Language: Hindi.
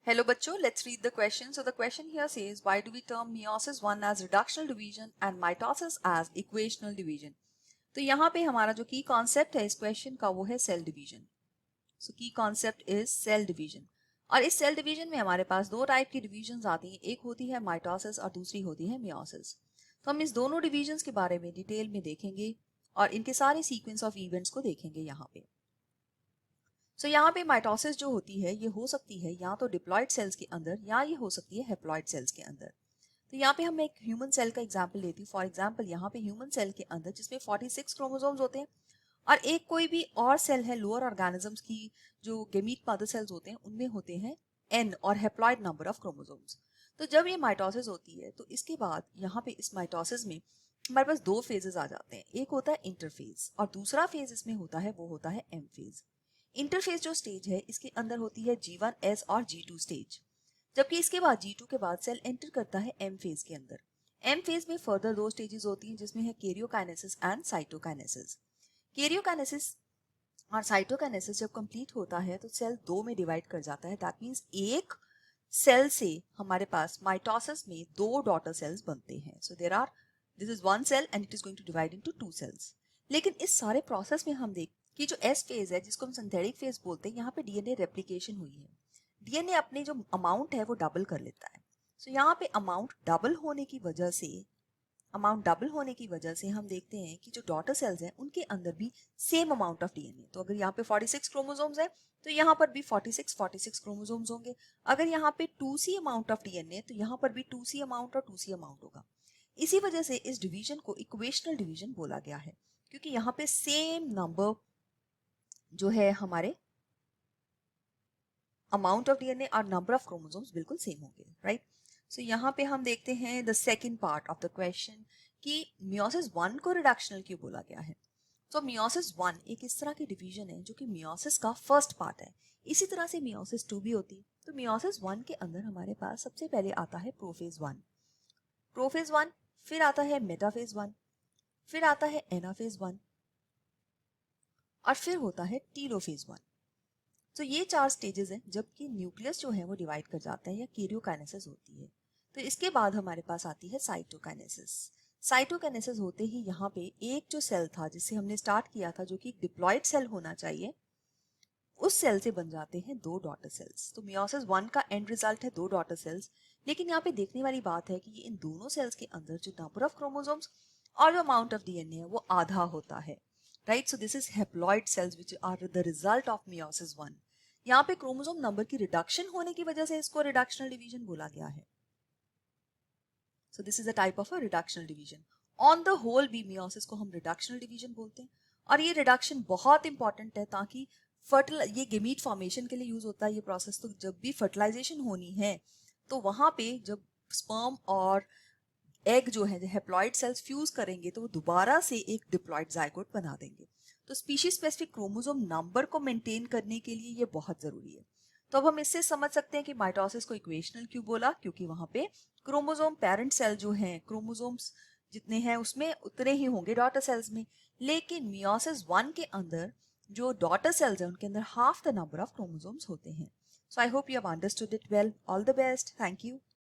Hello बच्चों, let's read the question. So the question here says, why do we term meiosis 1 as reductional division and mitosis as equational division? तो यहाँ पे हमारा जो की कॉन्सेप्ट है इस क्वेश्चन का वो है सेल डिवीजन. सो की कॉन्सेप्ट इज सेल डिवीजन. और इस सेल डिवीजन में हमारे पास दो टाइप की डिवीजन आती हैं. एक होती है माइटोसिस और दूसरी होती है मियोसिस. तो हम इस दोनों डिवीजन के बारे में डिटेल में देखेंगे और इनके सारे सीक्वेंस ऑफ इवेंट्स को देखेंगे यहाँ पे. सो यहाँ पे माइटोसिस जो होती है ये हो सकती है या तो डिप्लॉयड सेल्स के अंदर या ये हो सकती है हेप्लॉयड सेल्स के अंदर. तो यहाँ पे हम एक ह्यूमन सेल का एग्जांपल लेती हूँ. फॉर एग्जांपल यहाँ पे ह्यूमन सेल के अंदर जिसमें 46 क्रोमोसोम्स होते हैं और एक कोई भी और सेल है लोअर ऑर्गेनिजम्स की जो गेमीट मदर सेल्स होते हैं उनमें होते हैं n और हेप्लॉयड नंबर ऑफ क्रोमोसोम्स. तो जब ये माइटोसिस होती है तो इसके बाद यहाँ पे इस माइटोसिस में हमारे पास दो फेजेस आ जाते हैं. एक होता है इंटरफेज और दूसरा फेज इसमें होता है वो होता है एम फेज. इंटरफेज जो स्टेज है इसके अंदर होती है G1S और G2 स्टेज, जबकि इसके बाद G2 के बाद सेल एंटर करता है एम फेज के अंदर. एम फेज में फर्दर दो स्टेजेस होती हैं जिसमें है कैरियोकाइनेसिस एंड साइटोकाइनेसिस. कैरियोकाइनेसिस और साइटोकाइनेसिस जब कंप्लीट होता है तो सेल दो में डिवाइड कर जाता है. दैट मींस एक सेल से हमारे पास माइटोसिस में दो डॉटर सेल्स बनते हैं. So there are this is one cell and it is going to divide into two cells. लेकिन इस सारे प्रोसेस में हम देख कि जो एस फेज है जिसको हम सिंथेटिक फेज बोलते हैं यहाँ पे डीएनए रेप्लिकेशन हुई है. डीएनए अपने जो अमाउंट है वो डबल कर लेता है. सो यहाँ पे अमाउंट डबल होने की वजह से हम देखते हैं कि जो डॉटर सेल्स हैं उनके अंदर भी सेम अमाउंट ऑफ डीएनए. तो अगर यहाँ पे 46 क्रोमोसोम्स है तो यहाँ पर भी 46 क्रोमोसोम्स होंगे. अगर यहाँ पे 2C अमाउंट ऑफ डीएनए तो यहाँ पर भी 2C अमाउंट और 2C अमाउंट होगा. इसी वजह से इस डिवीजन को इक्वेशनल डिवीजन बोला गया है क्योंकि यहाँ पे सेम नंबर जो है हमारे अमाउंट ऑफ डीएनए और नंबर ऑफ क्रोमोसोम्स बिल्कुल सेम होंगे. राइट. सो यहाँ पे हम देखते हैं the second part of the question कि मियोसिस 1 को रिडक्शनल क्यों बोला गया है. तो मियोसिस 1 एक इस तरह की डिवीजन है जो कि मियोसिस का फर्स्ट पार्ट है. इसी तरह से मियोसिस 2 भी होती. तो मियोसिस 1 के अंदर हमारे पास सबसे पहले आता है प्रोफेज 1, फिर आता है मेटाफेज 1, फिर आता है एनाफेज 1 और फिर होता है टीलोफेज 1. तो ये चार स्टेजेस हैं जबकि न्यूक्लियस जो है वो डिवाइड कर जाता है या कैरियोकाइनेसिस होती है. तो इसके बाद हमारे पास आती है साइटोकाइनेसिस. साइटोकाइनेसिस होते ही यहाँ पे एक जो सेल था जिससे हमने स्टार्ट किया था जो कि डिप्लॉयड सेल होना चाहिए उस सेल से बन जाते हैं दो डॉटर सेल्स. तो मियोसिस 1 का एंड रिजल्ट है दो डॉटर सेल्स. लेकिन यहाँ पे देखने वाली बात है कि इन दोनों सेल्स के अंदर जो नंबर ऑफ क्रोमोसोम्स और जो अमाउंट ऑफ डीएनए है वो आधा होता है. Right. So this is haploid cells which are the result of meiosis 1. यहाँ पे क्रोमोसोम नंबर की रिडक्शन होने की वजह से इसको रिडक्शनल डिवीजन बोला गया है. So this is a type of a reductional division. On the whole भी मियोसिस को हम रिडक्शनल डिवीजन बोलते हैं और ये रिडक्शन बहुत इंपॉर्टेंट है ताकि ये गेमीट फॉर्मेशन के लिए यूज होता है ये प्रोसेस. तो जब भी फर्टिलाइजेशन होनी है तो वहां पे जब स्पर्म और एग जो है हेप्लॉइड सेल्स फ्यूज करेंगे तो वो दोबारा से एक डिप्लॉइड जाइगोट बना देंगे. तो स्पीशीज स्पेसिफिक क्रोमोसोम नंबर को मेंटेन करने के लिए ये बहुत जरूरी है. तो अब हम इससे समझ सकते हैं कि माइटोसिस को इक्वेशनल क्यों बोला, क्योंकि वहां पे क्रोमोसोम पेरेंट सेल जो हैं क्रोमोसोम्स जितने हैं उसमें उतने ही होंगे डॉटर सेल्स में. लेकिन मियोसिस 1 के अंदर जो डॉटर सेल्स हैं उनके अंदर half the number of chromosomes होते हैं. So I hope you have understood it well. All the best. Thank you.